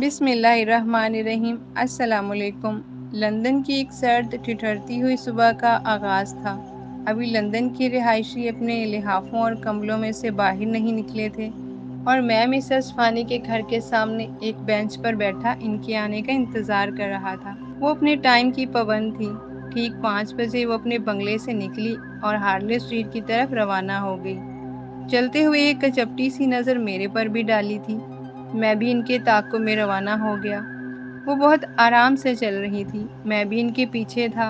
بسم اللہ الرحمن الرحیم۔ السلام علیکم۔ لندن کی ایک سرد ٹھٹھرتی ہوئی صبح کا آغاز تھا۔ ابھی لندن کے رہائشی اپنے لحافوں اور کمبلوں میں سے باہر نہیں نکلے تھے اور میں مسز فانی کے گھر کے سامنے ایک بینچ پر بیٹھا ان کے آنے کا انتظار کر رہا تھا۔ وہ اپنے ٹائم کی پابند تھی۔ ٹھیک 5 بجے وہ اپنے بنگلے سے نکلی اور ہارلے اسٹریٹ کی طرف روانہ ہو گئی۔ چلتے ہوئے ایک کچپٹی سی نظر میرے پر بھی ڈالی تھی۔ میں بھی ان کے تعاقب میں روانہ ہو گیا۔ وہ بہت آرام سے چل رہی تھی، میں بھی ان کے پیچھے تھا۔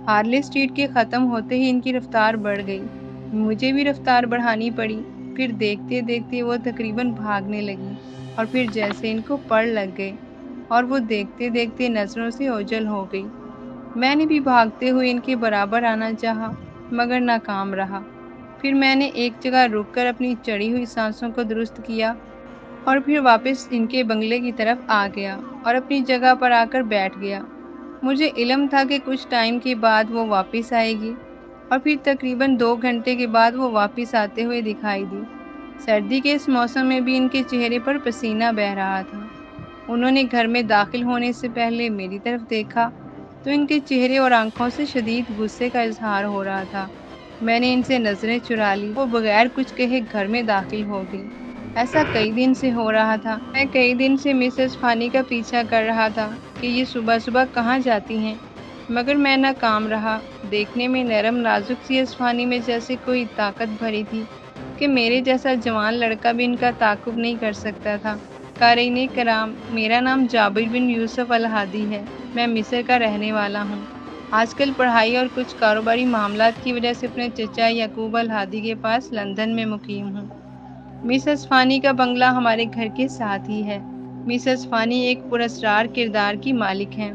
ہارلے اسٹریٹ کے ختم ہوتے ہی ان کی رفتار بڑھ گئی، مجھے بھی رفتار بڑھانی پڑی۔ پھر دیکھتے دیکھتے وہ تقریباً بھاگنے لگی اور پھر جیسے ان کو پڑ لگ گئے اور وہ دیکھتے دیکھتے نظروں سے اوجھل ہو گئی۔ میں نے بھی بھاگتے ہوئے ان کے برابر آنا چاہا مگر ناکام رہا۔ پھر میں نے ایک جگہ رک کر اپنی چڑھی ہوئی سانسوں کو درست کیا اور پھر واپس ان کے بنگلے کی طرف آ گیا اور اپنی جگہ پر آ کر بیٹھ گیا۔ مجھے علم تھا کہ کچھ ٹائم کے بعد وہ واپس آئے گی اور پھر تقریباً 2 گھنٹے کے بعد وہ واپس آتے ہوئے دکھائی دی۔ سردی کے اس موسم میں بھی ان کے چہرے پر پسینہ بہہ رہا تھا۔ انہوں نے گھر میں داخل ہونے سے پہلے میری طرف دیکھا تو ان کے چہرے اور آنکھوں سے شدید غصے کا اظہار ہو رہا تھا۔ میں نے ان سے نظریں چرا لی۔ وہ بغیر کچھ کہے گھر میں داخل ہو گئی۔ ایسا کئی دن سے ہو رہا تھا۔ میں کئی دن سے مسز فانی کا پیچھا کر رہا تھا کہ یہ صبح صبح کہاں جاتی ہیں، مگر میں ناکام رہا۔ دیکھنے میں نرم نازک سی اس فانی میں جیسے کوئی طاقت بھری تھی کہ میرے جیسا جوان لڑکا بھی ان کا تعاقب نہیں کر سکتا تھا۔ قارئین کرام، میرا نام جابر بن یوسف الہادی ہے۔ میں مصر کا رہنے والا ہوں۔ آج کل پڑھائی اور کچھ کاروباری معاملات کی وجہ سے اپنے چچا یعقوب الہادی کے پاس لندن میں مقیم ہوں۔ مسز فانی کا بنگلہ ہمارے گھر کے ساتھ ہی ہے۔ مسز فانی ایک پراسرار کردار کی مالک ہیں۔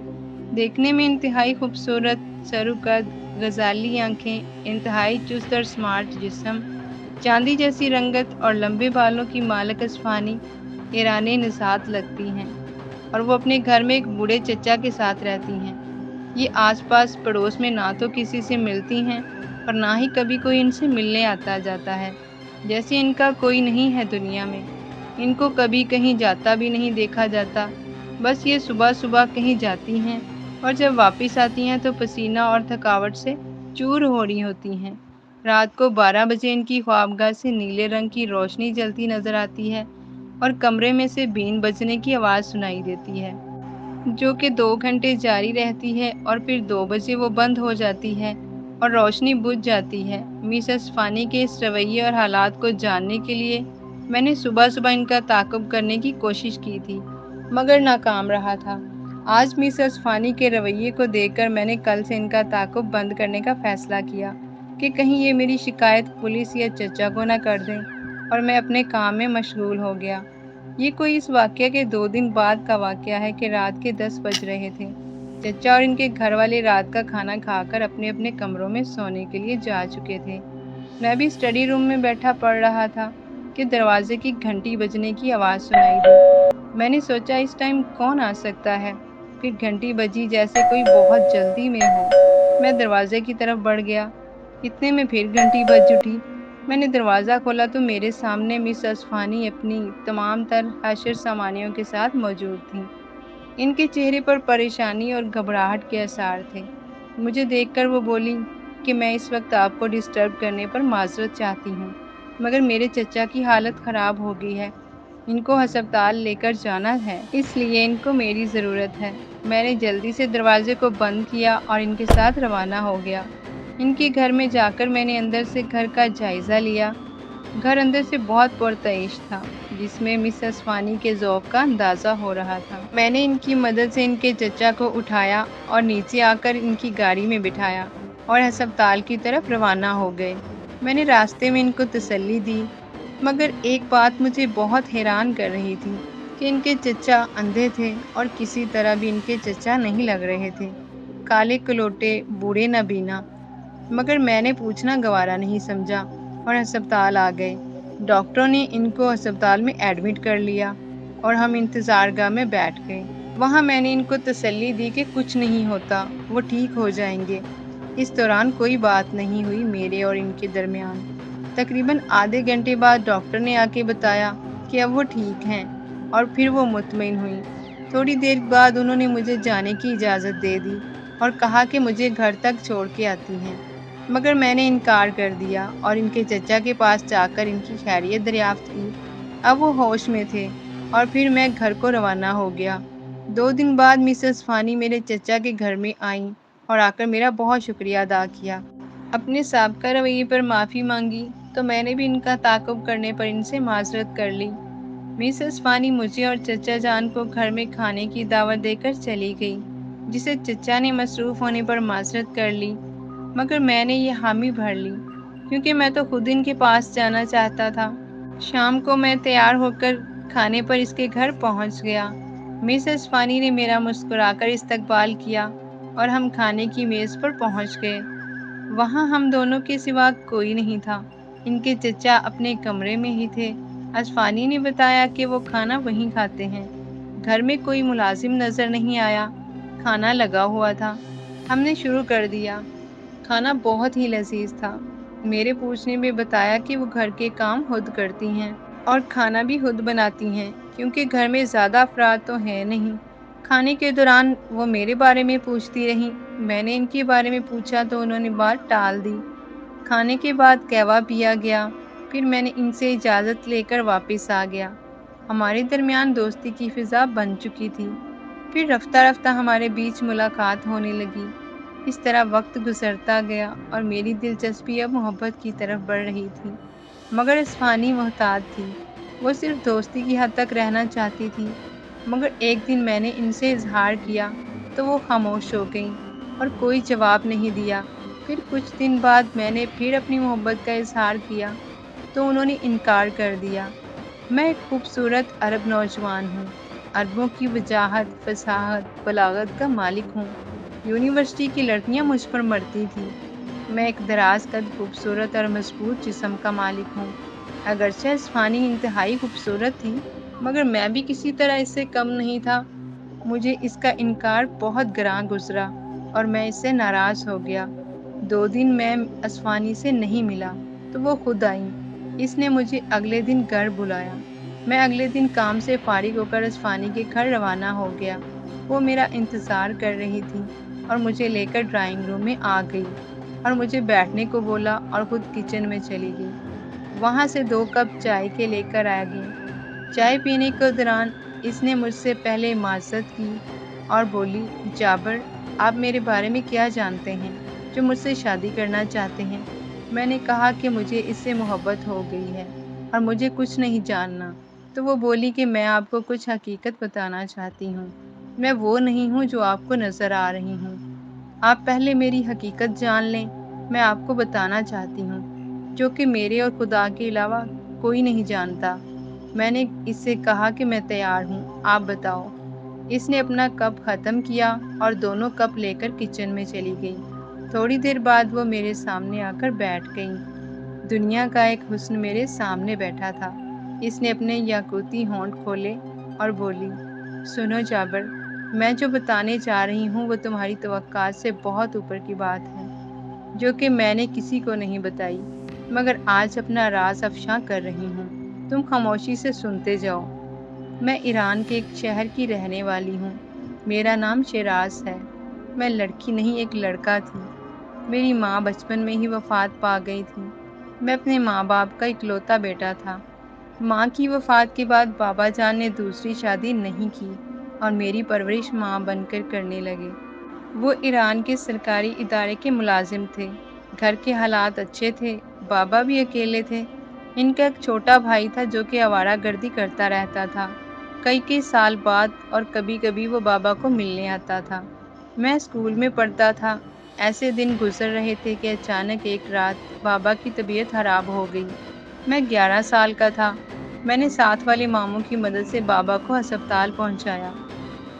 دیکھنے میں انتہائی خوبصورت، سر و قد، غزالی آنکھیں، انتہائی چست اور سمارٹ جسم، چاندی جیسی رنگت اور لمبے بالوں کی مالک فانی ایران نژاد لگتی ہیں اور وہ اپنے گھر میں ایک بوڑھے چچا کے ساتھ رہتی ہیں۔ یہ آس پاس پڑوس میں نہ تو کسی سے ملتی ہیں اور نہ ہی کبھی کوئی ان سے ملنے آتا جاتا ہے، جیسے ان کا کوئی نہیں ہے دنیا میں۔ ان کو کبھی کہیں جاتا بھی نہیں دیکھا جاتا۔ بس یہ صبح صبح کہیں جاتی ہیں اور جب واپس آتی ہیں تو پسینہ اور تھکاوٹ سے چور ہو رہی ہوتی ہیں۔ رات کو 12 بجے ان کی خوابگاہ سے نیلے رنگ کی روشنی جلتی نظر آتی ہے اور کمرے میں سے بین بجنے کی آواز سنائی دیتی ہے، جو کہ 2 گھنٹے جاری رہتی ہے اور پھر 2 بجے وہ بند ہو جاتی ہے اور روشنی بجھ جاتی ہے۔ مسز فانی کے اس رویے اور حالات کو جاننے کے لیے میں نے صبح صبح ان کا تعاقب کرنے کی کوشش کی تھی مگر ناکام رہا تھا۔ آج مسز فانی کے رویے کو دیکھ کر میں نے کل سے ان کا تعاقب بند کرنے کا فیصلہ کیا کہ کہیں یہ میری شکایت پولیس یا چچا کو نہ کر دیں، اور میں اپنے کام میں مشغول ہو گیا۔ یہ کوئی اس واقعہ کے 2 دن بعد کا واقعہ ہے کہ رات کے 10 بج رہے تھے۔ چچا اور ان کے گھر والے رات کا کھانا کھا کر اپنے اپنے کمروں میں سونے کے لیے جا چکے تھے۔ میں بھی اسٹڈی روم میں بیٹھا پڑھ رہا تھا کہ دروازے کی گھنٹی بجنے کی آواز سنائی دی۔ میں نے سوچا اس ٹائم کون آ سکتا ہے، پھر گھنٹی بجی جیسے کوئی بہت جلدی میں ہو۔ میں دروازے کی طرف بڑھ گیا، اتنے میں پھر گھنٹی بج اٹھی۔ میں نے دروازہ کھولا تو میرے سامنے مسز فانی اپنی تمام تر حشر سامانیوں کے ساتھ موجود تھیں۔ ان کے چہرے پر پریشانی اور گھبراہٹ کے آثار تھے۔ مجھے دیکھ کر وہ بولی کہ میں اس وقت آپ کو ڈسٹرب کرنے پر معذرت چاہتی ہوں، مگر میرے چچا کی حالت خراب ہو گئی ہے، ان کو ہسپتال لے کر جانا ہے، اس لیے ان کو میری ضرورت ہے۔ میں نے جلدی سے دروازے کو بند کیا اور ان کے ساتھ روانہ ہو گیا۔ ان کے گھر میں جا کر میں نے اندر سے گھر کا جائزہ لیا۔ گھر اندر سے بہت پرتعیش تھا، جس میں مسز فانی کے ذوق کا اندازہ ہو رہا تھا۔ میں نے ان کی مدد سے ان کے چچا کو اٹھایا اور نیچے آ کر ان کی گاڑی میں بٹھایا اور ہسپتال کی طرف روانہ ہو گئے۔ میں نے راستے میں ان کو تسلی دی، مگر ایک بات مجھے بہت حیران کر رہی تھی کہ ان کے چچا اندھے تھے اور کسی طرح بھی ان کے چچا نہیں لگ رہے تھے، کالے کلوٹے، بوڑھے نابینا۔ مگر میں نے پوچھنا گوارا نہیں سمجھا اور ہسپتال آ گئے۔ ڈاکٹروں نے ان کو ہسپتال میں ایڈمٹ کر لیا اور ہم انتظار گاہ میں بیٹھ گئے۔ وہاں میں نے ان کو تسلی دی کہ کچھ نہیں ہوتا، وہ ٹھیک ہو جائیں گے۔ اس دوران کوئی بات نہیں ہوئی میرے اور ان کے درمیان۔ تقریباً آدھے گھنٹے بعد ڈاکٹر نے آ کے بتایا کہ اب وہ ٹھیک ہیں اور پھر وہ مطمئن ہوئیں۔ تھوڑی دیر بعد انہوں نے مجھے جانے کی اجازت دے دی اور کہا کہ مجھے گھر تک چھوڑ کے آتی ہیں، مگر میں نے انکار کر دیا اور ان کے چچا کے پاس جا کر ان کی خیریت دریافت کی۔ اب وہ ہوش میں تھے اور پھر میں گھر کو روانہ ہو گیا۔ 2 دن بعد مسز فانی میرے چچا کے گھر میں آئیں اور آ کر میرا بہت شکریہ ادا کیا۔ اپنے سابقہ رویے پر معافی مانگی تو میں نے بھی ان کا تعاقب کرنے پر ان سے معذرت کر لی۔ مسز فانی مجھے اور چچا جان کو گھر میں کھانے کی دعوت دے کر چلی گئی، جسے چچا نے مصروف ہونے پر معذرت کر لی، مگر میں نے یہ حامی بھر لی کیونکہ میں تو خود ان کے پاس جانا چاہتا تھا۔ شام کو میں تیار ہو کر کھانے پر اس کے گھر پہنچ گیا۔ مسز فانی نے میرا مسکرا کر استقبال کیا اور ہم کھانے کی میز پر پہنچ گئے۔ وہاں ہم دونوں کے سوا کوئی نہیں تھا۔ ان کے چچا اپنے کمرے میں ہی تھے۔ اصفانی نے بتایا کہ وہ کھانا وہیں کھاتے ہیں۔ گھر میں کوئی ملازم نظر نہیں آیا۔ کھانا لگا ہوا تھا۔ ہم نے شروع کر دیا۔ کھانا بہت ہی لذیذ تھا۔ میرے پوچھنے میں بتایا کہ وہ گھر کے کام خود کرتی ہیں اور کھانا بھی خود بناتی ہیں کیونکہ گھر میں زیادہ افراد تو ہیں نہیں۔ کھانے کے دوران وہ میرے بارے میں پوچھتی رہیں۔ میں نے ان کے بارے میں پوچھا تو انہوں نے بات ٹال دی۔ کھانے کے بعد قہوہ پیا گیا، پھر میں نے ان سے اجازت لے کر واپس آ گیا۔ ہمارے درمیان دوستی کی فضا بن چکی تھی۔ پھر رفتہ رفتہ ہمارے بیچ ملاقات ہونے لگی۔ اس طرح وقت گزرتا گیا اور میری دلچسپی اب محبت کی طرف بڑھ رہی تھی، مگر اصفہانی محتاط تھی۔ وہ صرف دوستی کی حد تک رہنا چاہتی تھی، مگر ایک دن میں نے ان سے اظہار کیا تو وہ خاموش ہو گئیں اور کوئی جواب نہیں دیا۔ پھر کچھ دن بعد میں نے پھر اپنی محبت کا اظہار کیا تو انہوں نے انکار کر دیا۔ میں ایک خوبصورت عرب نوجوان ہوں۔ عربوں کی وجاہت، فصاحت، بلاغت کا مالک ہوں۔ یونیورسٹی کی لڑکیاں مجھ پر مرتی تھیں۔ میں ایک دراز قد، خوبصورت اور مضبوط جسم کا مالک ہوں۔ اگرچہ اصفہانی انتہائی خوبصورت تھی، مگر میں بھی کسی طرح اس سے کم نہیں تھا۔ مجھے اس کا انکار بہت گراں گزرا اور میں اس سے ناراض ہو گیا۔ 2 دن میں اصفہانی سے نہیں ملا تو وہ خود آئیں۔ اس نے مجھے اگلے دن گھر بلایا۔ میں اگلے دن کام سے فارغ ہو کر اصفہانی کے گھر روانہ ہو گیا۔ وہ میرا انتظار کر رہی تھی اور مجھے لے کر ڈرائنگ روم میں آ گئی اور مجھے بیٹھنے کو بولا اور خود کچن میں چلی گئی۔ وہاں سے 2 کپ چائے کے لے کر آ گئی۔ چائے پینے کے دوران اس نے مجھ سے پہلے معذرت کی اور بولی، جابر، آپ میرے بارے میں کیا جانتے ہیں جو مجھ سے شادی کرنا چاہتے ہیں؟ میں نے کہا کہ مجھے اس سے محبت ہو گئی ہے اور مجھے کچھ نہیں جاننا۔ تو وہ بولی کہ میں آپ کو کچھ حقیقت بتانا چاہتی ہوں۔ میں وہ نہیں ہوں جو آپ کو نظر آ رہی ہوں۔ آپ پہلے میری حقیقت جان لیں۔ میں آپ کو بتانا چاہتی ہوں، جو کہ میرے اور خدا کے علاوہ کوئی نہیں جانتا۔ میں نے اس سے کہا کہ میں تیار ہوں، آپ بتاؤ۔ اس نے اپنا کپ ختم کیا اور دونوں کپ لے کر کچن میں چلی گئی۔ تھوڑی دیر بعد وہ میرے سامنے آ کر بیٹھ گئی۔ دنیا کا ایک حسن میرے سامنے بیٹھا تھا۔ اس نے اپنے یاقوتی ہونٹ کھولے اور بولی، سنو جابر، میں جو بتانے جا رہی ہوں وہ تمہاری توقعات سے بہت اوپر کی بات ہے، جو کہ میں نے کسی کو نہیں بتائی، مگر آج اپنا راز افشاں کر رہی ہوں۔ تم خاموشی سے سنتے جاؤ۔ میں ایران کے ایک شہر کی رہنے والی ہوں۔ میرا نام شیراز ہے۔ میں لڑکی نہیں، ایک لڑکا تھی۔ میری ماں بچپن میں ہی وفات پا گئی تھی۔ میں اپنے ماں باپ کا اکلوتا بیٹا تھا۔ ماں کی وفات کے بعد بابا جان نے دوسری شادی نہیں کی اور میری پرورش ماں بن کر کرنے لگے۔ وہ ایران کے سرکاری ادارے کے ملازم تھے۔ گھر کے حالات اچھے تھے۔ بابا بھی اکیلے تھے۔ ان کا ایک چھوٹا بھائی تھا جو کہ آوارہ گردی کرتا رہتا تھا۔ کئی سال بعد اور کبھی کبھی وہ بابا کو ملنے آتا تھا۔ میں اسکول میں پڑھتا تھا۔ ایسے دن گزر رہے تھے کہ اچانک ایک رات بابا کی طبیعت خراب ہو گئی۔ میں 11 سال کا تھا۔ میں نے ساتھ والے ماموں کی مدد سے بابا کو ہسپتال پہنچایا،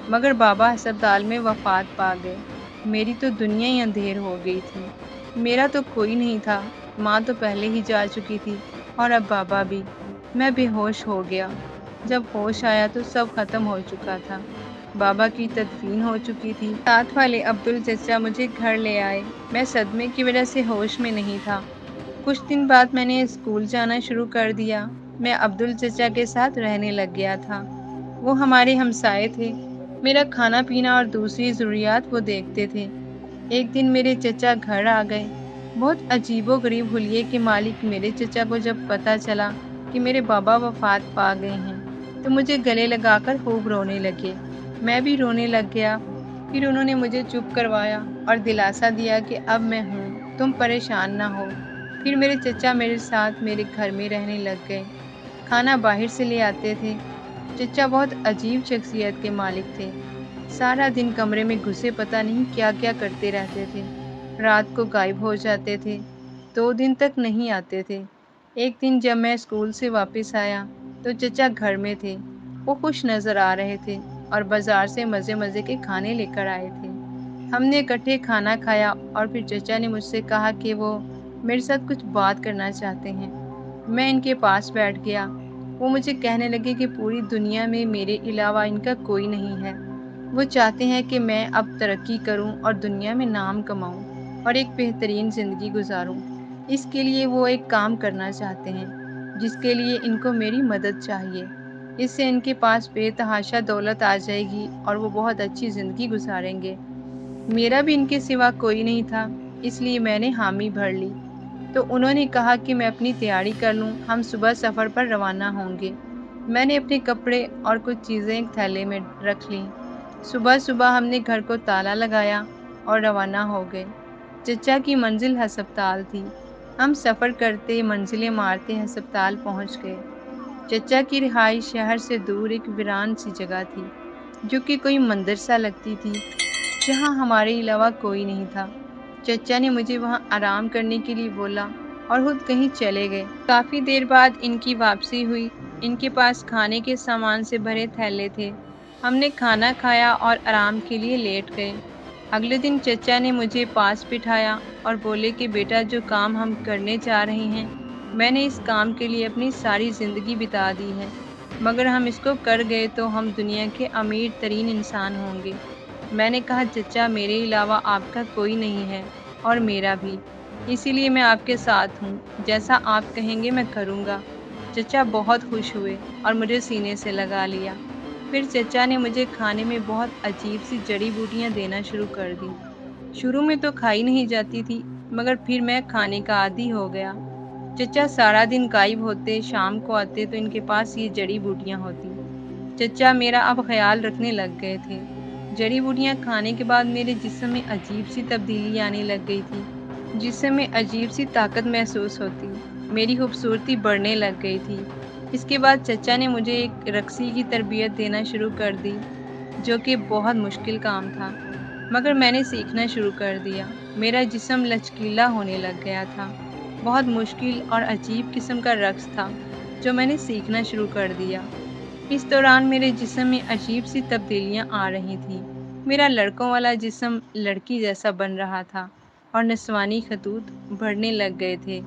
مگر بابا ہسپتال میں وفات پا گئے۔ میری تو دنیا ہی اندھیر ہو گئی تھی۔ میرا تو کوئی نہیں تھا۔ ماں تو پہلے ہی جا چکی تھی اور اب بابا بھی۔ میں بے ہوش ہو گیا۔ جب ہوش آیا تو سب ختم ہو چکا تھا۔ بابا کی تدفین ہو چکی تھی۔ ساتھ والے عبدالچچا مجھے گھر لے آئے۔ میں صدمے کی وجہ سے ہوش میں نہیں تھا۔ کچھ دن بعد میں نے اسکول جانا شروع کر دیا۔ میں عبدالچچا کے ساتھ رہنے لگ گیا تھا۔ وہ ہمارے ہمسائے تھے۔ میرا کھانا پینا اور دوسری ضروریات وہ دیکھتے تھے۔ ایک دن میرے چچا گھر آ گئے۔ بہت عجیب و غریب حلیے کے مالک میرے چچا کو جب پتہ چلا کہ میرے بابا وفات پا گئے ہیں تو مجھے گلے لگا کر خوب رونے لگے۔ میں بھی رونے لگ گیا۔ پھر انہوں نے مجھے چپ کروایا اور دلاسا دیا کہ اب میں ہوں، تم پریشان نہ ہو۔ پھر میرے چچا میرے ساتھ میرے گھر میں رہنے لگ گئے۔ کھانا باہر سے لے آتے تھے۔ چچا بہت عجیب شخصیت کے مالک تھے۔ سارا دن کمرے میں گھسے پتہ نہیں کیا کیا کرتے رہتے تھے۔ رات کو غائب ہو جاتے تھے۔ 2 دن تک نہیں آتے تھے۔ ایک دن جب میں اسکول سے واپس آیا تو چچا گھر میں تھے۔ وہ خوش نظر آ رہے تھے اور بازار سے مزے مزے کے کھانے لے کر آئے تھے۔ ہم نے اکٹھے کھانا کھایا اور پھر چچا نے مجھ سے کہا کہ وہ میرے ساتھ کچھ بات کرنا چاہتے ہیں۔ میں ان کے پاس بیٹھ گیا۔ وہ مجھے کہنے لگے کہ پوری دنیا میں میرے علاوہ ان کا کوئی نہیں ہے۔ وہ چاہتے ہیں کہ میں اب ترقی کروں اور دنیا میں نام کماؤں اور ایک بہترین زندگی گزاروں۔ اس کے لیے وہ ایک کام کرنا چاہتے ہیں جس کے لیے ان کو میری مدد چاہیے۔ اس سے ان کے پاس بے تحاشا دولت آ جائے گی اور وہ بہت اچھی زندگی گزاریں گے۔ میرا بھی ان کے سوا کوئی نہیں تھا، اس لیے میں نے حامی بھر لی۔ تو انہوں نے کہا کہ میں اپنی تیاری کر لوں، ہم صبح سفر پر روانہ ہوں گے۔ میں نے اپنے کپڑے اور کچھ چیزیں ایک تھیلے میں رکھ لیں۔ صبح صبح ہم نے گھر کو تالا لگایا اور روانہ ہو گئے۔ چچا کی منزل ہسپتال تھی۔ ہم سفر کرتے منزلیں مارتے ہسپتال پہنچ گئے۔ چچا کی رہائش شہر سے دور ایک ویران سی جگہ تھی جو کہ کوئی مندر سا لگتی تھی جہاں ہمارے علاوہ کوئی نہیں تھا۔ چچا نے مجھے وہاں آرام کرنے کے لیے بولا اور خود کہیں چلے گئے۔ کافی دیر بعد ان کی واپسی ہوئی۔ ان کے پاس کھانے کے سامان سے بھرے تھیلے تھے۔ ہم نے کھانا کھایا اور آرام کے لیے لیٹ گئے۔ اگلے دن چچا نے مجھے پاس بٹھایا اور بولے کہ بیٹا، جو کام ہم کرنے جا رہے ہیں میں نے اس کام کے لیے اپنی ساری زندگی بتا دی ہے، مگر ہم اس کو کر گئے تو ہم دنیا کے امیر ترین انسان ہوں گے۔ میں نے کہا چچا، میرے علاوہ آپ کا کوئی نہیں ہے اور میرا بھی، اسی لیے میں آپ کے ساتھ ہوں، جیسا آپ کہیں گے میں کروں گا۔ چچا بہت خوش ہوئے اور مجھے سینے سے لگا لیا۔ پھر چچا نے مجھے کھانے میں بہت عجیب سی جڑی بوٹیاں دینا شروع کر دی۔ شروع میں تو کھائی نہیں جاتی تھی، مگر پھر میں کھانے کا عادی ہو گیا۔ چچا سارا دن غائب ہوتے، شام کو آتے تو ان کے پاس یہ جڑی بوٹیاں ہوتی۔ چچا میرا اب خیال رکھنے لگ گئے تھے۔ جڑی بوٹیاں کھانے کے بعد میرے جسم میں عجیب سی تبدیلی آنے لگ گئی تھی۔ جسم میں عجیب سی طاقت محسوس ہوتی۔ میری خوبصورتی بڑھنے لگ گئی تھی۔ اس کے بعد چچا نے مجھے ایک رقصی کی تربیت دینا شروع کر دی، جو کہ بہت مشکل کام تھا، مگر میں نے سیکھنا شروع کر دیا۔ میرا جسم لچکیلا ہونے لگ گیا تھا۔ بہت مشکل اور عجیب قسم کا رقص تھا جو میں نے سیکھنا شروع کر دیا۔ اس دوران میرے جسم میں عجیب سی تبدیلیاں آ رہی تھیں۔ میرا لڑکوں والا جسم لڑکی جیسا بن رہا تھا اور نسوانی خطوط بڑھنے لگ گئے تھے۔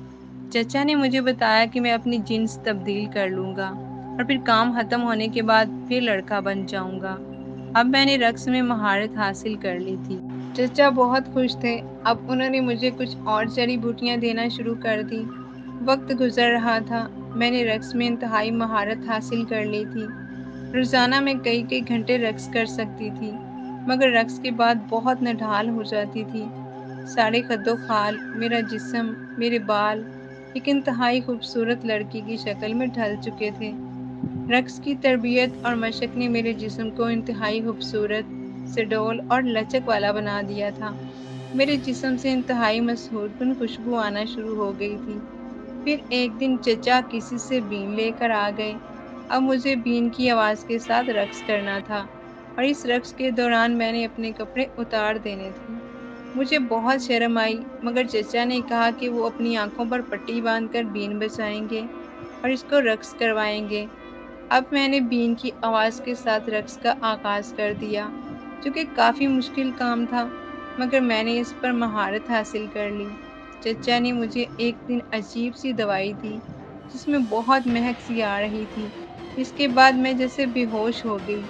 چچا نے مجھے بتایا کہ میں اپنی جنس تبدیل کر لوں گا اور پھر کام ختم ہونے کے بعد پھر لڑکا بن جاؤں گا۔ اب میں نے رقص میں مہارت حاصل کر لی تھی۔ چچا بہت خوش تھے۔ اب انہوں نے مجھے کچھ اور جڑی بوٹیاں دینا شروع کر دی۔ وقت گزر رہا تھا۔ میں نے رقص میں انتہائی مہارت حاصل کر لی تھی۔ روزانہ میں کئی گھنٹے رقص کر سکتی تھی، مگر رقص کے بعد بہت نڈھال ہو جاتی تھی۔ سارے خد و خال، میرا جسم، میرے بال ایک انتہائی خوبصورت لڑکی کی شکل میں ڈھل چکے تھے۔ رقص کی تربیت اور مشق نے میرے جسم کو انتہائی خوبصورت، سڈول اور لچک والا بنا دیا تھا۔ میرے جسم سے انتہائی مسحور کن خوشبو آنا شروع ہو گئی تھی۔ پھر ایک دن چچا کسی سے بین لے کر آ گئے۔ اب مجھے بین کی آواز کے ساتھ رقص کرنا تھا اور اس رقص کے دوران میں نے اپنے کپڑے اتار دینے تھے۔ مجھے بہت شرم آئی، مگر چچا نے کہا کہ وہ اپنی آنکھوں پر پٹی باندھ کر بین بجائیں گے اور اس کو رقص کروائیں گے۔ اب میں نے بین کی آواز کے ساتھ رقص کا آغاز کر دیا، جو کہ کافی مشکل کام تھا، مگر میں نے اس پر مہارت حاصل کر لی۔ چچا نے مجھے ایک دن عجیب سی دوائی دی جس میں بہت مہک سی آ رہی تھی۔ اس کے بعد میں جیسے بے ہوش ہو گئی۔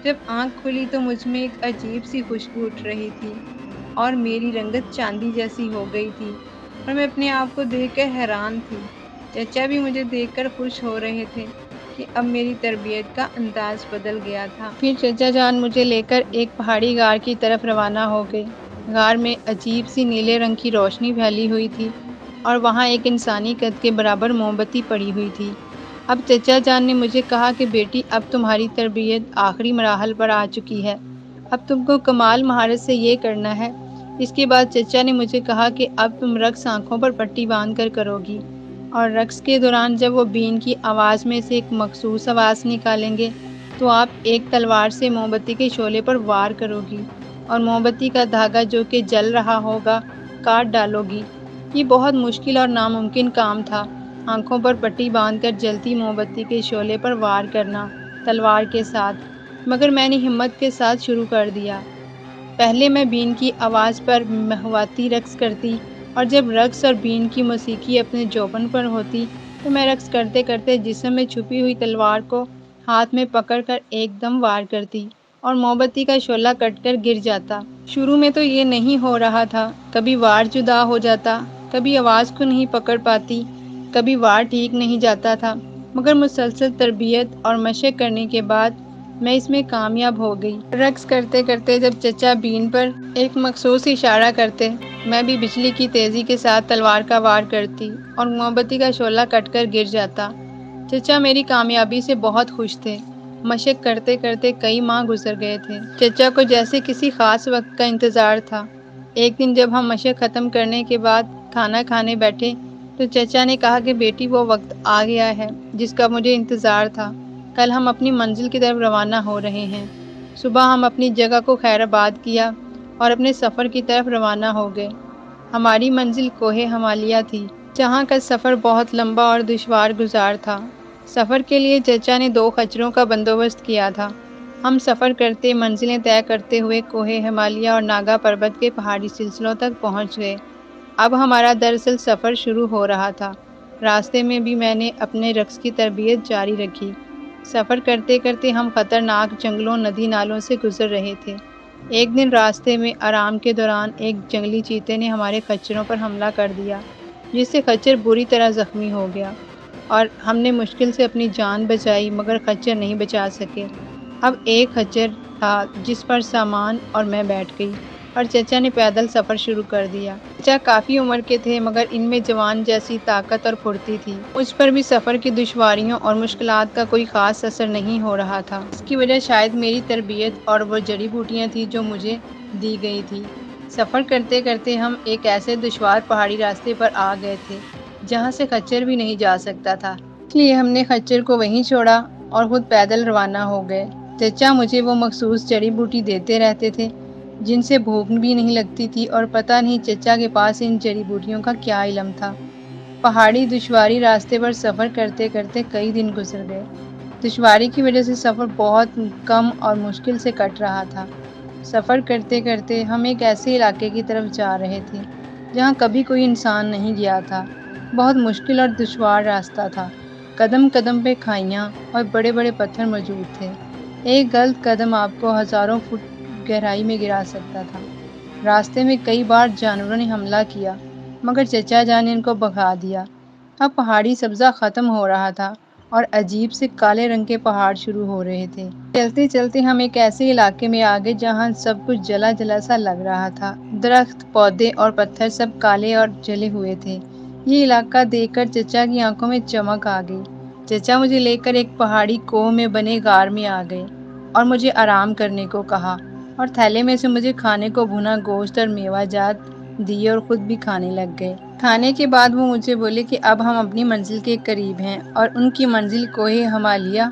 جب آنکھ کھلی تو مجھ میں ایک عجیب سی خوشبو اٹھ رہی تھی اور میری رنگت چاندی جیسی ہو گئی تھی اور میں اپنے آپ کو دیکھ کر حیران تھی۔ چچا بھی مجھے دیکھ کر خوش ہو رہے تھے کہ اب میری تربیت کا انداز بدل گیا تھا۔ پھر چچا جان مجھے لے کر ایک پہاڑی غار کی طرف روانہ ہو گئے۔ غار میں عجیب سی نیلے رنگ کی روشنی پھیلی ہوئی تھی اور وہاں ایک انسانی قد کے برابر موم بتی پڑی ہوئی تھی۔ اب چچا جان نے مجھے کہا کہ بیٹی، اب تمہاری تربیت آخری مراحل پر آ چکی ہے، اب تم کو کمال مہارت سے یہ کرنا ہے۔ اس کے بعد چچا نے مجھے کہا کہ اب تم رقص آنکھوں پر پٹی باندھ کر کرو گی، اور رقص کے دوران جب وہ بین کی آواز میں سے ایک مخصوص آواز نکالیں گے تو آپ ایک تلوار سے موم بتی کے شعلے پر وار کرو گی اور موم بتی کا دھاگا جو کہ جل رہا ہوگا کاٹ ڈالو گی۔ یہ بہت مشکل اور ناممکن کام تھا، آنکھوں پر پٹی باندھ کر جلتی موم بتی کے شعلے پر وار کرنا تلوار کے ساتھ، مگر میں نے ہمت کے ساتھ شروع کر دیا۔ پہلے میں بین کی آواز پر محواتی رقص کرتی، اور جب رقص اور بین کی موسیقی اپنے جوبن پر ہوتی تو میں رقص کرتے کرتے جسم میں چھپی ہوئی تلوار کو ہاتھ میں پکڑ کر ایک دم وار کرتی اور موم بتی کا شعلہ کٹ کر گر جاتا۔ شروع میں تو یہ نہیں ہو رہا تھا، کبھی وار جدا ہو جاتا، کبھی آواز کو نہیں پکڑ پاتی، کبھی وار ٹھیک نہیں جاتا تھا، مگر مسلسل تربیت اور مشق کرنے کے بعد میں اس میں کامیاب ہو گئی۔ رقص کرتے کرتے جب چچا بین پر ایک مخصوص اشارہ کرتے، میں بھی بجلی کی تیزی کے ساتھ تلوار کا وار کرتی اور موم بتی کا شعلہ کٹ کر گر جاتا۔ چچا میری کامیابی سے بہت خوش تھے۔ مشق کرتے کرتے کئی ماہ گزر گئے تھے۔ چچا کو جیسے کسی خاص وقت کا انتظار تھا۔ ایک دن جب ہم مشق ختم کرنے کے بعد کھانا کھانے بیٹھے تو چچا نے کہا کہ بیٹی، وہ وقت آ گیا ہے جس کا مجھے انتظار تھا، کل ہم اپنی منزل کی طرف روانہ ہو رہے ہیں۔ صبح ہم اپنی جگہ کو خیر آباد کیا اور اپنے سفر کی طرف روانہ ہو گئے۔ ہماری منزل کوہ ہمالیہ تھی، جہاں کا سفر بہت لمبا اور دشوار گزار تھا۔ سفر کے لیے چچا نے 2 خچروں کا بندوبست کیا تھا۔ ہم سفر کرتے، منزلیں طے کرتے ہوئے کوہ ہمالیہ اور ناگا پربت کے پہاڑی سلسلوں تک پہنچ گئے۔ اب ہمارا دراصل سفر شروع ہو رہا تھا۔ راستے میں بھی میں نے اپنے رقص کی تربیت جاری رکھی۔ سفر کرتے کرتے ہم خطرناک جنگلوں، ندی نالوں سے گزر رہے تھے۔ ایک دن راستے میں آرام کے دوران ایک جنگلی چیتے نے ہمارے خچروں پر حملہ کر دیا، جس سے خچر بری طرح زخمی ہو گیا اور ہم نے مشکل سے اپنی جان بچائی، مگر خچر نہیں بچا سکے۔ اب ایک خچر تھا جس پر سامان اور میں بیٹھ گئی اور چچا نے پیدل سفر شروع کر دیا۔ چچا کافی عمر کے تھے، مگر ان میں جوان جیسی طاقت اور پھرتی تھی۔ مجھ پر بھی سفر کی دشواریوں اور مشکلات کا کوئی خاص اثر نہیں ہو رہا تھا۔ اس کی وجہ شاید میری تربیت اور وہ جڑی بوٹیاں تھیں جو مجھے دی گئی تھی۔ سفر کرتے کرتے ہم ایک ایسے دشوار پہاڑی راستے پر آ گئے تھے جہاں سے خچر بھی نہیں جا سکتا تھا، اس لیے ہم نے خچر کو وہیں چھوڑا اور خود پیدل روانہ ہو گئے۔ چچا مجھے وہ مخصوص جڑی بوٹی دیتے رہتے تھے جن سے بھوک بھی نہیں لگتی تھی، اور پتہ نہیں چچا کے پاس ان جڑی بوٹیوں کا کیا علم تھا۔ پہاڑی دشواری راستے پر سفر کرتے کرتے کئی دن گزر گئے۔ دشواری کی وجہ سے سفر بہت کم اور مشکل سے کٹ رہا تھا۔ سفر کرتے کرتے ہم ایک ایسے علاقے کی طرف جا رہے تھے جہاں کبھی کوئی انسان نہیں گیا تھا۔ بہت مشکل اور دشوار راستہ تھا۔ قدم قدم پہ کھائیاں اور بڑے بڑے پتھر موجود تھے۔ ایک غلط قدم آپ کو ہزاروں فٹ گہرائی میں گرا سکتا تھا۔ راستے میں کئی بار جانوروں نے حملہ کیا، مگر چچا جان نے ان کو بھگا دیا۔ اب پہاڑی سبزہ ختم ہو رہا تھا اور عجیب سے کالے رنگ کے پہاڑ شروع ہو رہے تھے۔ چلتے چلتے ہم ایک ایسے علاقے میں آ گئے جہاں سب کچھ جلا جلا سا لگ رہا تھا۔ درخت، پودے اور پتھر سب کالے اور جلے ہوئے تھے۔ یہ علاقہ دیکھ کر چچا کی آنکھوں میں چمک آ گئی۔ چچا مجھے لے کر ایک پہاڑی کوہ میں بنے غار میں آ گئے اور مجھے آرام کرنے کو کہا، اور تھیلے میں سے مجھے کھانے کو بھنا گوشت اور میوہ جات دیے اور خود بھی کھانے لگ گئے۔ کھانے کے بعد وہ مجھے بولے کہ اب ہم اپنی منزل کے قریب ہیں، اور ان کی منزل کوہ ہمالیہ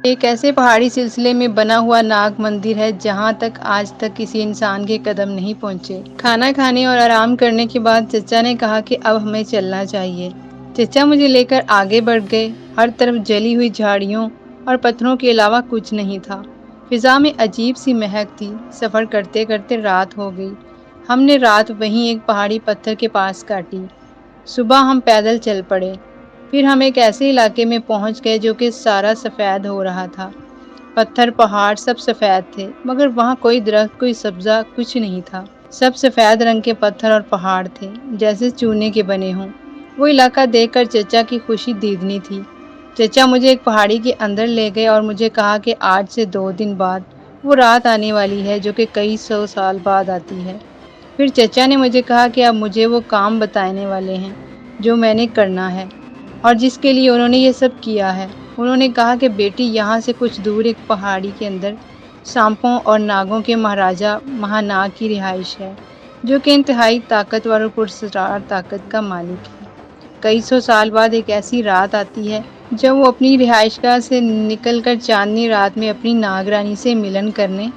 ایک ایسے پہاڑی سلسلے میں بنا ہوا ناگ مندر ہے جہاں تک آج تک کسی انسان کے قدم نہیں پہنچے۔ کھانا کھانے اور آرام کرنے کے بعد چچا نے کہا کہ اب ہمیں چلنا چاہیے۔ چچا مجھے لے کر آگے بڑھ گئے۔ ہر طرف جلی ہوئی جھاڑیوں اور پتھروں کے علاوہ کچھ نہیں تھا۔ فضا میں عجیب سی مہک تھی۔ سفر کرتے کرتے رات ہو گئی۔ ہم نے رات وہیں ایک پہاڑی پتھر کے پاس کاٹی۔ صبح ہم پیدل چل پڑے۔ پھر ہم ایک ایسے علاقے میں پہنچ گئے جو کہ سارا سفید ہو رہا تھا۔ پتھر، پہاڑ سب سفید تھے، مگر وہاں کوئی درخت، کوئی سبزہ، کچھ نہیں تھا۔ سب سفید رنگ کے پتھر اور پہاڑ تھے، جیسے چونے کے بنے ہوں۔ وہ علاقہ دیکھ کر چچا کی خوشی دیدنی تھی۔ چچا مجھے ایک پہاڑی کے اندر لے گئے اور مجھے کہا کہ آج سے 2 دن بعد وہ رات آنے والی ہے جو کہ کئی 100 سال بعد آتی ہے۔ پھر چچا نے مجھے کہا کہ اب مجھے وہ کام بتانے والے ہیں جو میں نے کرنا ہے اور جس کے لیے انہوں نے یہ سب کیا ہے۔ انہوں نے کہا کہ بیٹی، یہاں سے کچھ دور ایک پہاڑی کے اندر سانپوں اور ناگوں کے مہاراجا مہاناگ کی رہائش ہے، جو کہ انتہائی طاقتور اور پراسرار طاقت کا مالک ہے۔ کئی 100 سال بعد ایک ایسی رات آتی ہے جب وہ اپنی رہائش گاہ سے نکل کر چاندنی رات میں اپنی ناگرانی سے ملن کرنے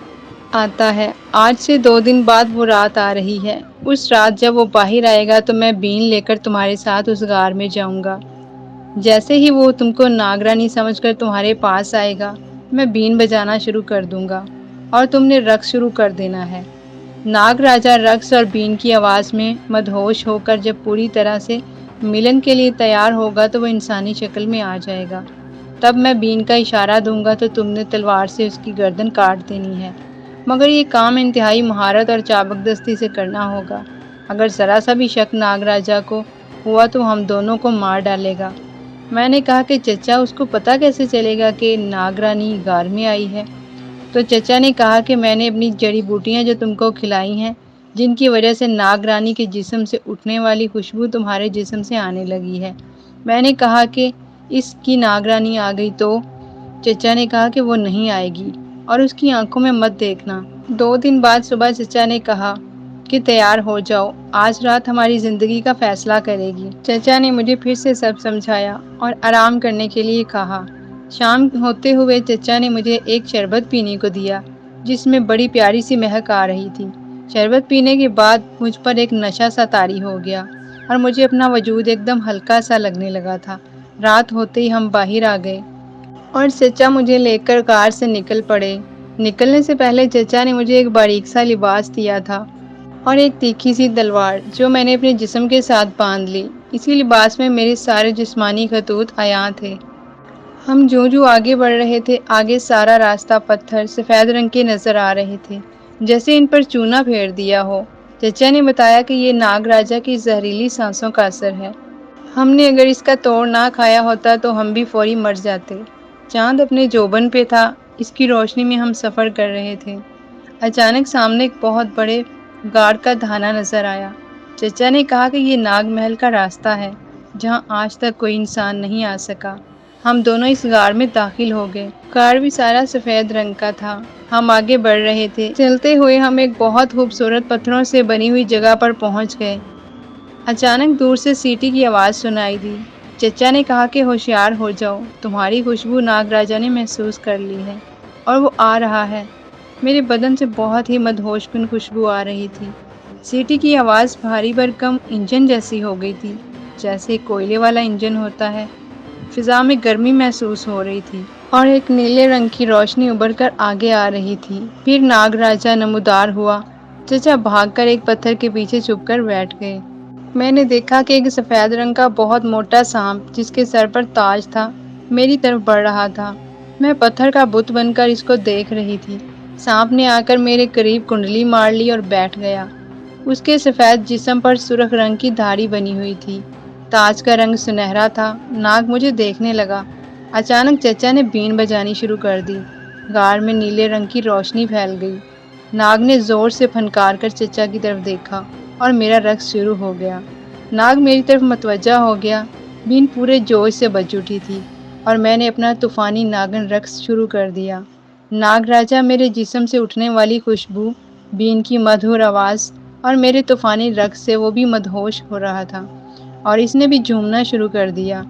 آتا ہے۔ آج سے 2 دن بعد وہ رات آ رہی ہے۔ اس رات جب وہ باہر آئے گا تو میں بین لے کر تمہارے ساتھ اس غار میں جاؤں گا۔ جیسے ہی وہ تم کو ناگرانی سمجھ کر تمہارے پاس آئے گا، میں بین بجانا شروع کر دوں گا اور تم نے رقص شروع کر دینا ہے۔ ناگ راجا رقص اور بین کی آواز میں مدہوش ہو کر جب پوری طرح سے ملن کے لیے تیار ہوگا تو وہ انسانی شکل میں آ جائے گا۔ تب میں بین کا اشارہ دوں گا تو تم نے تلوار سے اس کی گردن کاٹ دینی ہے، مگر یہ کام انتہائی مہارت اور چابک دستی سے کرنا ہوگا۔ اگر ذرا سا بھی شک ناگ راجا کو ہوا تو ہم دونوں کو مار ڈالے گا۔ میں نے کہا کہ چچا، اس کو پتہ کیسے چلے گا کہ ناگرانی غار میں آئی ہے؟ تو چچا نے کہا کہ میں نے اپنی جڑی بوٹیاں جو تم کو کھلائی ہیں، جن کی وجہ سے ناگرانی کے جسم سے اٹھنے والی خوشبو تمہارے جسم سے آنے لگی ہے۔ میں نے کہا کہ اس کی ناگرانی آ گئی تو؟ چچا نے کہا کہ وہ نہیں آئے گی اور اس کی آنکھوں میں مت دیکھنا۔ 2 دن بعد صبح چچا نے کہا کہ تیار ہو جاؤ، آج رات ہماری زندگی کا فیصلہ کرے گی۔ چچا نے مجھے پھر سے سب سمجھایا اور آرام کرنے کے لیے کہا۔ شام ہوتے ہوئے چچا نے مجھے ایک شربت پینے کو دیا جس میں بڑی پیاری سی مہک آ رہی تھی۔ شربت پینے کے بعد مجھ پر ایک نشہ سا طاری ہو گیا اور مجھے اپنا وجود ایک دم ہلکا سا لگنے لگا تھا۔ رات ہوتے ہی ہم باہر آ گئے اور چچا مجھے لے کر غار سے نکل پڑے۔ نکلنے سے پہلے چچا نے مجھے ایک باریک سا لباس دیا تھا اور ایک تیکھی سی تلوار جو میں نے اپنے جسم کے ساتھ باندھ لی۔ اسی لباس میں میرے سارے جسمانی خطوط عیاں تھے۔ ہم جو آگے بڑھ رہے تھے، آگے سارا راستہ پتھر سفید رنگ کے نظر آ رہے تھے، جیسے ان پر چونا پھیر دیا ہو۔ چچا نے بتایا کہ یہ ناگ راجا کی زہریلی سانسوں کا اثر ہے۔ ہم نے اگر اس کا توڑ نہ کھایا ہوتا تو ہم بھی فوری مر جاتے۔ چاند اپنے جوبن پہ تھا، اس کی روشنی میں ہم سفر کر رہے تھے۔ اچانک سامنے ایک بہت بڑے غار کا دھانا نظر آیا۔ چچا نے کہا کہ یہ ناگ محل کا راستہ ہے جہاں آج تک کوئی انسان نہیں آ سکا۔ ہم دونوں اس غار میں داخل ہو گئے۔ غار بھی سارا سفید رنگ کا تھا۔ ہم آگے بڑھ رہے تھے۔ چلتے ہوئے ہم ایک بہت خوبصورت پتھروں سے بنی ہوئی جگہ پر پہنچ گئے۔ اچانک دور سے سیٹی کی آواز سنائی دی۔ چچا نے کہا کہ ہوشیار ہو جاؤ، تمہاری خوشبو ناگ راجا نے محسوس کر لی ہے اور وہ آ رہا ہے۔ میرے بدن سے بہت ہی مدہوش کن خوشبو آ رہی تھی۔ سیٹی کی آواز بھاری بھرکم انجن جیسی ہو گئی تھی، جیسے کوئلے والا انجن ہوتا ہے۔ فضا میں گرمی محسوس ہو رہی تھی اور ایک نیلے رنگ کی روشنی ابھر کر آگے آ رہی تھی۔ پھر ناگ راجا نمودار ہوا۔ چچا بھاگ کر ایک پتھر کے پیچھے چھپ کر بیٹھ گئے۔ میں نے دیکھا کہ ایک سفید رنگ کا بہت موٹا سانپ جس کے سر پر تاج تھا میری طرف بڑھ رہا تھا۔ میں پتھر کا بت بن کر اس کو دیکھ رہی تھی۔ سانپ نے آ کر میرے قریب کنڈلی مار لی اور بیٹھ گیا۔ اس کے سفید جسم پر سرخ رنگ کی دھاری بنی ہوئی تھی۔ تاج کا رنگ سنہرا تھا۔ ناگ مجھے دیکھنے لگا۔ اچانک چچا نے بین بجانی شروع کر دی۔ غار میں نیلے رنگ کی روشنی پھیل گئی۔ ناگ نے زور سے پھنکار کر چچا کی طرف دیکھا اور میرا رقص شروع ہو گیا۔ ناگ میری طرف متوجہ ہو گیا۔ بین پورے جوش سے بج اٹھی تھی اور میں نے اپنا طوفانی ناگن رقص شروع کر دیا۔ ناگ راجا میرے جسم سے اٹھنے والی خوشبو، بین کی مدھر آواز اور میرے طوفانی رقص سے وہ بھی مدہوش ہو رہا تھا اور اس نے بھی جھومنا شروع کر دیا۔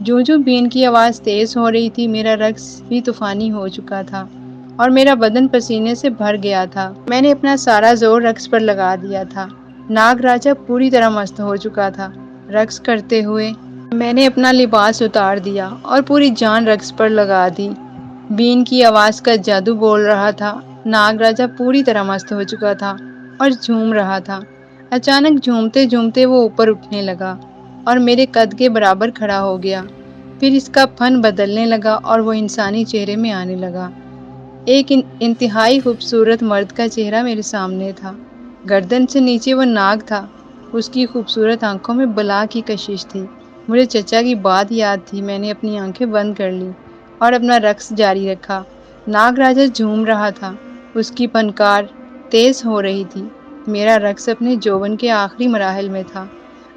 جو بین کی آواز تیز ہو رہی تھی، میرا رقص بھی طوفانی ہو چکا تھا اور میرا بدن پسینے سے بھر گیا تھا۔ میں نے اپنا سارا زور رقص پر لگا دیا تھا۔ ناگ راجا پوری طرح مست ہو چکا تھا۔ رقص کرتے ہوئے میں نے اپنا لباس اتار دیا اور پوری جان رقص پر لگا دی۔ بین کی آواز کا جادو بول رہا تھا۔ ناگ راجا پوری طرح مست ہو چکا تھا اور جھوم رہا تھا۔ اچانک جھومتے جھومتے وہ اوپر اٹھنے لگا اور میرے قد کے برابر کھڑا ہو گیا۔ پھر اس کا فن بدلنے لگا اور وہ انسانی چہرے میں آنے لگا۔ ایک انتہائی خوبصورت مرد کا چہرہ میرے سامنے تھا۔ گردن سے نیچے وہ ناگ تھا۔ اس کی خوبصورت آنکھوں میں بلا کی کشش تھی۔ مجھے چچا کی بات یاد تھی، میں نے اپنی آنکھیں بند کر لی اور اپنا رقص جاری رکھا۔ ناگ راجا جھوم رہا تھا، اس کی پھنکار تیز ہو رہی تھی۔ میرا رقص اپنے جوبن کے آخری مراحل میں تھا۔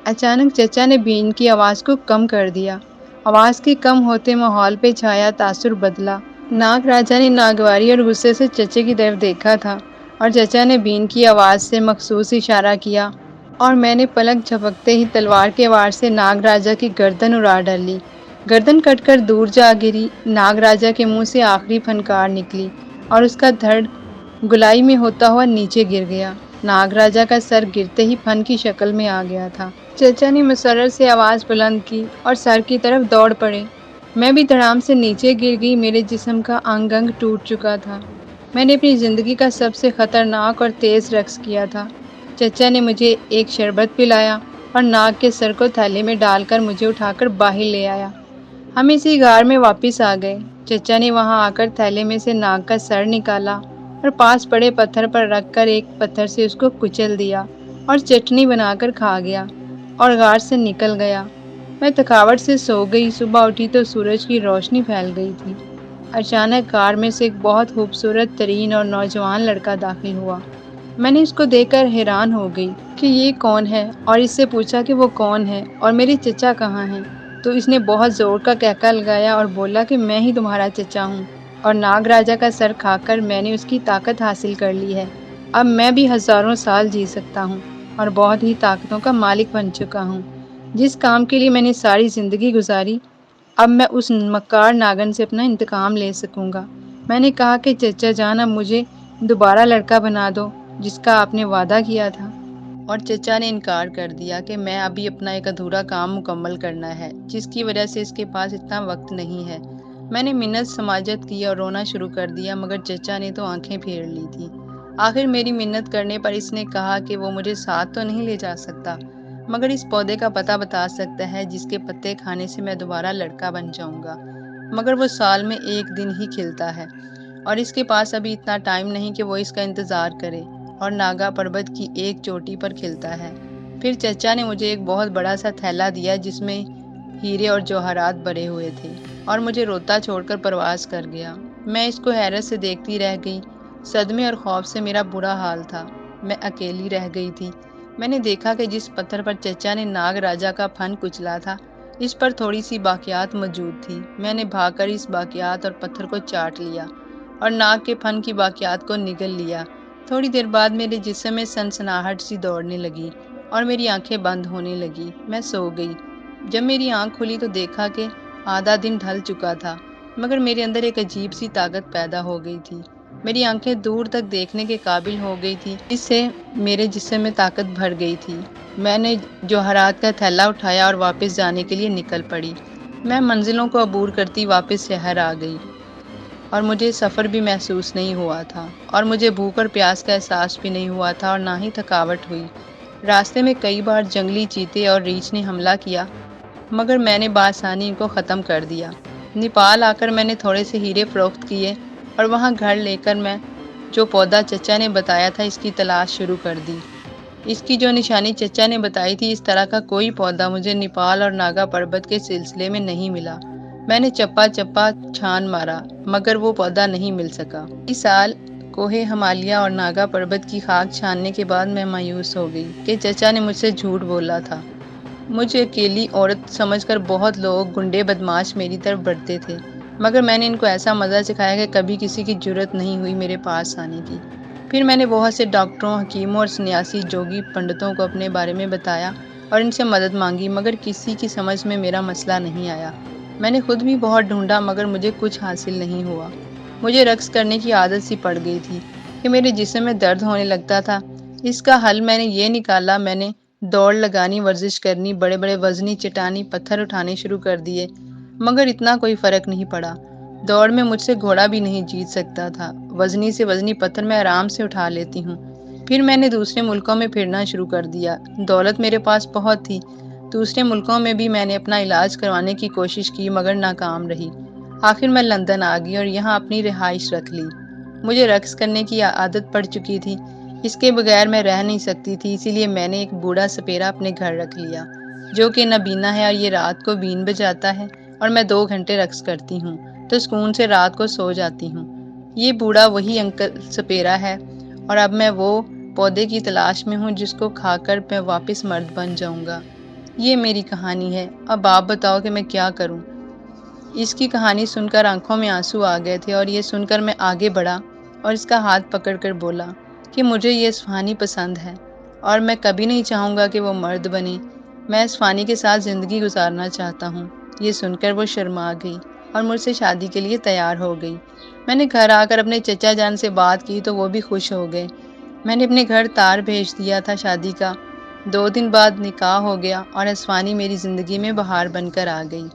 اچانک چچا نے بین کی آواز کو کم کر دیا۔ آواز کے کم ہوتے ماحول پہ چھایا تاثر بدلا۔ ناگ راجا نے ناگواری اور غصے سے چچے کی طرف دیکھا تھا اور چچا نے بین کی آواز سے مخصوص اشارہ کیا اور میں نے پلک جھپکتے ہی تلوار کے وار سے ناگ راجا کی گردن اڑا ڈالی۔ گردن کٹ کر دور جا گری۔ ناگ راجا کے منہ سے آخری پھنکار نکلی اور اس کا دھڑ گلائی میں ہوتا ہوا نیچے گر گیا۔ ناگ راجا کا سر گرتے ہی پھن کی شکل میں آ گیا تھا۔ چچا نے مسرت سے آواز بلند کی اور سر کی طرف دوڑ پڑے۔ میں بھی دھڑام سے نیچے گر گئی۔ میرے جسم کا انگ انگ ٹوٹ چکا تھا۔ میں نے اپنی زندگی کا سب سے خطرناک اور تیز رقص کیا تھا۔ چچا نے مجھے ایک شربت پلایا اور ناگ کے سر کو تھیلے میں ڈال کر مجھے اٹھا کر باہر لے آیا۔ ہم اسی غار میں واپس آ گئے۔ چچا نے وہاں آ کر تھیلے میں سے ناگ کا سر نکالا اور پاس پڑے پتھر پر رکھ کر ایک پتھر سے اس کو کچل دیا اور چٹنی بنا کر کھا گیا اور غار سے نکل گیا۔ میں تھکاوٹ سے سو گئی۔ صبح اٹھی تو سورج کی روشنی پھیل گئی تھی۔ اچانک غار میں سے ایک بہت خوبصورت ترین اور نوجوان لڑکا داخل ہوا۔ میں نے اس کو دیکھ کر حیران ہو گئی کہ یہ کون ہے اور اس سے پوچھا کہ وہ کون ہے اور میرے چچا کہاں ہیں، تو اس نے بہت زور کا کہکا لگایا اور بولا کہ میں ہی تمہارا چچا ہوں اور ناگ راجا کا سر کھا کر میں نے اس کی طاقت حاصل کر لی ہے۔ اب میں بھی ہزاروں سال جی سکتا ہوں اور بہت ہی طاقتوں کا مالک بن چکا ہوں۔ جس کام کے لیے میں نے ساری زندگی گزاری، اب میں اس مکار ناگن سے اپنا انتقام لے سکوں گا۔ میں نے کہا کہ چچا جان، اب مجھے دوبارہ لڑکا بنا دو جس کا آپ نے وعدہ کیا تھا۔ اور چچا نے انکار کر دیا کہ میں ابھی اپنا ایک ادھورا کام مکمل کرنا ہے جس کی وجہ سے اس کے پاس اتنا وقت نہیں ہے۔ میں نے منت سماجت کی اور رونا شروع کر دیا، مگر چچا نے تو آنکھیں پھیر لی تھی۔ آخر میری منت کرنے پر اس نے کہا کہ وہ مجھے ساتھ تو نہیں لے جا سکتا، مگر اس پودے کا پتہ بتا سکتا ہے جس کے پتے کھانے سے میں دوبارہ لڑکا بن جاؤں گا، مگر وہ سال میں ایک دن ہی کھلتا ہے اور اس کے پاس ابھی اتنا ٹائم نہیں کہ وہ اس کا انتظار کرے اور ناگا پربت کی ایک چوٹی پر کھلتا ہے۔ پھر چچا نے مجھے ایک بہت بڑا سا تھیلا دیا جس میں ہیرے اور جوہرات بھرے ہوئے تھے اور مجھے روتا چھوڑ کر پرواز کر گیا۔ میں اس کو حیرت سے دیکھتی رہ گئی۔ صدمے اور خوف سے میرا برا حال تھا۔ میں اکیلی رہ گئی تھی۔ میں نے دیکھا کہ جس پتھر پر چچا نے ناگ راجا کا پھن کچلا تھا، اس پر تھوڑی سی باقیات موجود تھی۔ میں نے بھاگ کر اس باقیات اور پتھر کو چاٹ لیا اور ناگ کے پھن کی باقیات کو نگل لیا۔ تھوڑی دیر بعد میرے جسم میں سنسناہٹ سی دوڑنے لگی اور میری آنکھیں بند ہونے لگی۔ میں سو گئی۔ جب میری آنکھ کھلی تو دیکھا کہ آدھا دن ڈھل چکا تھا، مگر میرے اندر ایک عجیب سی طاقت پیدا ہو گئی تھی۔ میری آنکھیں دور تک دیکھنے کے قابل ہو گئی تھی، اس سے میرے جسم میں طاقت بھر گئی تھی۔ میں نے جوہرات کا تھیلا اٹھایا اور واپس جانے کے لیے نکل پڑی۔ میں منزلوں کو عبور کرتی واپس شہر آ گئی اور مجھے سفر بھی محسوس نہیں ہوا تھا اور مجھے بھوک اور پیاس کا احساس بھی نہیں ہوا تھا اور نہ ہی تھکاوٹ ہوئی۔ راستے میں کئی بار جنگلی چیتے اور ریچھ نے حملہ کیا، مگر میں نے بآسانی ان کو ختم کر دیا۔ نیپال آ کر میں نے تھوڑے سے ہیرے فروخت کیے اور وہاں گھر لے کر میں جو پودا چچا نے بتایا تھا اس کی تلاش شروع کر دی۔ اس کی جو نشانی چچا نے بتائی تھی، اس طرح کا کوئی پودا مجھے نیپال اور ناگا پربت کے سلسلے میں نہیں ملا۔ میں نے چپا چپا چھان مارا، مگر وہ پودا نہیں مل سکا۔ اس سال کوہ ہمالیہ اور ناگا پربت کی خاک چھاننے کے بعد میں مایوس ہو گئی کہ چچا نے مجھ سے جھوٹ بولا تھا۔ مجھے اکیلی عورت سمجھ کر بہت لوگ گنڈے بدماش میری طرف بڑھتے تھے، مگر میں نے ان کو ایسا مزہ سکھایا کہ کبھی کسی کی جرت نہیں ہوئی میرے پاس آنے کی۔ پھر میں نے بہت سے ڈاکٹروں، حکیموں اور سنیاسی جوگی پنڈتوں کو اپنے بارے میں بتایا اور ان سے مدد مانگی، مگر کسی کی سمجھ میں میرا مسئلہ نہیں آیا۔ میں نے خود بھی بہت ڈھونڈا، مگر مجھے کچھ حاصل نہیں ہوا۔ مجھے رقص کرنے کی عادت سی پڑ گئی تھی کہ میرے جسم میں درد ہونے لگتا تھا۔ اس کا حل میں نے یہ نکالا، میں نے دوڑ لگانی، ورزش کرنی، بڑے بڑے وزنی چٹانی پتھر اٹھانے شروع کر دیے، مگر اتنا کوئی فرق نہیں پڑا۔ دوڑ میں مجھ سے گھوڑا بھی نہیں جیت سکتا تھا۔ وزنی سے وزنی پتھر میں آرام سے اٹھا لیتی ہوں۔ پھر میں نے دوسرے ملکوں میں پھرنا شروع کر دیا۔ دولت میرے پاس بہت تھی۔ دوسرے ملکوں میں بھی میں نے اپنا علاج کروانے کی کوشش کی، مگر ناکام رہی۔ آخر میں لندن آ گئی اور یہاں اپنی رہائش رکھ لی۔ مجھے رقص کرنے کی عادت پڑ چکی تھی۔ اس کے بغیر میں رہ نہیں سکتی تھی، اسی لیے میں نے ایک بوڑھا سپیرا اپنے گھر رکھ لیا۔ جو کہ نابینا ہے اور یہ رات کو بین بجاتا ہے اور میں 2 گھنٹے رقص کرتی ہوں تو سکون سے رات کو سو جاتی ہوں۔ یہ بوڑھا وہی انکل سپیرا ہے اور اب میں وہ پودے کی تلاش میں ہوں جس کو کھا کر میں واپس مرد بن جاؤں گا۔ یہ میری کہانی ہے، اب آپ بتاؤ کہ میں کیا کروں؟ اس کی کہانی سن کر آنکھوں میں آنسو آ گئے تھے اور یہ سن کر میں آگے بڑھا اور اس کا ہاتھ پکڑ کر بولا کہ مجھے یہ اسفانی پسند ہے اور میں کبھی نہیں چاہوں گا کہ وہ مرد بنے۔ میں اسفانی کے ساتھ زندگی گزارنا چاہتا ہوں۔ یہ سن کر وہ شرما گئی اور مجھ سے شادی کے لیے تیار ہو گئی۔ میں نے گھر آ کر اپنے چچا جان سے بات کی تو وہ بھی خوش ہو گئے۔ میں نے اپنے گھر تار بھیج دیا تھا شادی کا۔ 2 دن بعد نکاح ہو گیا اور اسفانی میری زندگی میں بہار بن کر آ گئی۔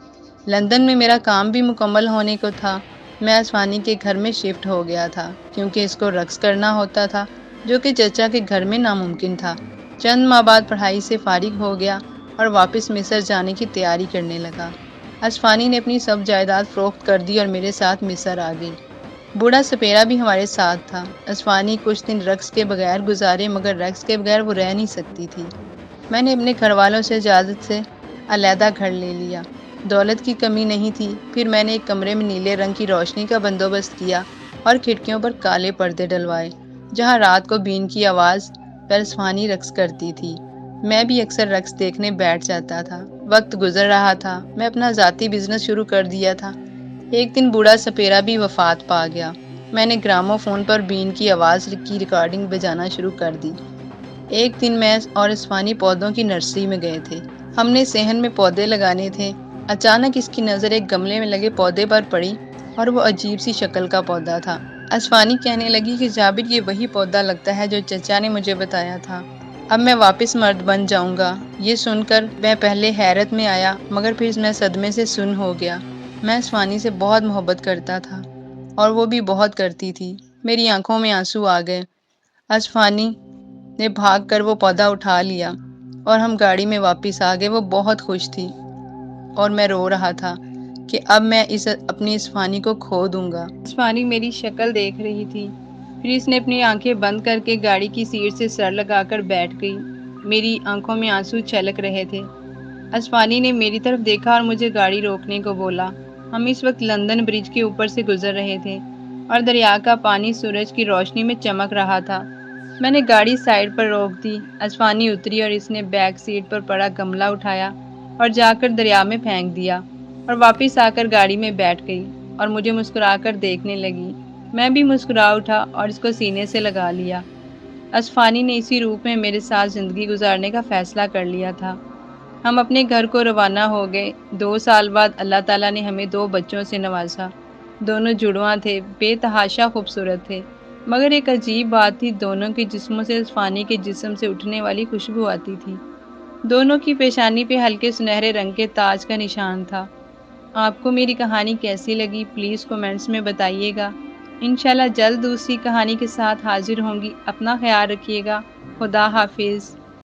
لندن میں میرا کام بھی مکمل ہونے کو تھا۔ میں اسفانی کے گھر میں شفٹ ہو گیا تھا کیونکہ اس کو رقص کرنا ہوتا تھا جو کہ چچا کے گھر میں ناممکن تھا۔ چند ماہ بعد پڑھائی سے فارغ ہو گیا اور واپس مصر جانے کی تیاری کرنے لگا۔ اسفانی نے اپنی سب جائیداد فروخت کر دی اور میرے ساتھ مصر آ گئی۔ بوڑھا سپیرا بھی ہمارے ساتھ تھا۔ اسفانی کچھ دن رقص کے بغیر گزارے مگر رقص کے بغیر وہ رہ نہیں سکتی تھی۔ میں نے اپنے گھر والوں سے اجازت سے علیحدہ گھر لے لیا۔ دولت کی کمی نہیں تھی۔ پھر میں نے ایک کمرے میں نیلے رنگ کی روشنی کا بندوبست کیا اور کھڑکیوں پر کالے پردے ڈلوائے جہاں رات کو بین کی آواز پر اسفانی رقص کرتی تھی۔ میں بھی اکثر رقص دیکھنے بیٹھ جاتا تھا۔ وقت گزر رہا تھا۔ میں اپنا ذاتی بزنس شروع کر دیا تھا۔ ایک دن بوڑھا سپیرا بھی وفات پا گیا۔ میں نے گرامو فون پر بین کی آواز کی ریکارڈنگ بجانا شروع کر دی۔ ایک دن میں اور اسفانی پودوں کی نرسری میں گئے تھے۔ ہم نے صحن میں پودے لگانے تھے۔ اچانک اس کی نظر ایک گملے میں لگے پودے پر پڑی اور وہ عجیب سی شکل کا پودا تھا۔ اسفانی کہنے لگی کہ جابر یہ وہی پودا لگتا ہے جو چچا نے مجھے بتایا تھا۔ اب میں واپس مرد بن جاؤں گا۔ یہ سن کر میں پہلے حیرت میں آیا مگر پھر میں صدمے سے سن ہو گیا۔ میں اسفانی سے بہت محبت کرتا تھا اور وہ بھی بہت کرتی تھی۔ میری آنکھوں میں آنسو آ گئے۔ اسفانی نے بھاگ کر وہ پودا اٹھا لیا اور ہم گاڑی میں واپس آ گئے۔ وہ بہت خوش تھی اور میں رو رہا تھا کہ اب میں اپنی اسفانی کو کھو دوں گا۔ اسفانی میری شکل دیکھ رہی تھی۔ پھر اس نے اپنی آنکھیں بند کر کے گاڑی کی سیٹ سے سر لگا کر بیٹھ گئی۔ میری آنکھوں میں آنسو چھلک رہے تھے۔ اسفانی نے میری طرف دیکھا اور مجھے گاڑی روکنے کو بولا۔ ہم اس وقت لندن برج کے اوپر سے گزر رہے تھے اور دریا کا پانی سورج کی روشنی میں چمک رہا تھا۔ میں نے گاڑی سائڈ پر روک دی۔ اسفانی اتری اور اس نے بیک سیٹ پر پڑا گملہ اٹھایا اور جا کر دریا میں پھینک دیا اور واپس آ کر گاڑی میں بیٹھ گئی اور مجھے مسکرا کر دیکھنے لگی۔ میں بھی مسکرا اٹھا اور اس کو سینے سے لگا لیا۔ اسفانی نے اسی روپ میں میرے ساتھ زندگی گزارنے کا فیصلہ کر لیا تھا۔ ہم اپنے گھر کو روانہ ہو گئے۔ 2 سال بعد اللہ تعالیٰ نے ہمیں 2 بچوں سے نوازا۔ دونوں جڑواں تھے، بے تحاشا خوبصورت تھے مگر ایک عجیب بات تھی، دونوں کے جسموں سے اسفانی کے جسم سے اٹھنے والی خوشبو آتی تھی۔ دونوں کی پیشانی پہ ہلکے سنہرے رنگ کے تاج کا نشان تھا۔ آپ کو میری کہانی کیسی لگی پلیز کومنٹس میں بتائیے گا۔ انشاءاللہ جلد دوسری کہانی کے ساتھ حاضر ہوں گی۔ اپنا خیال رکھیے گا۔ خدا حافظ۔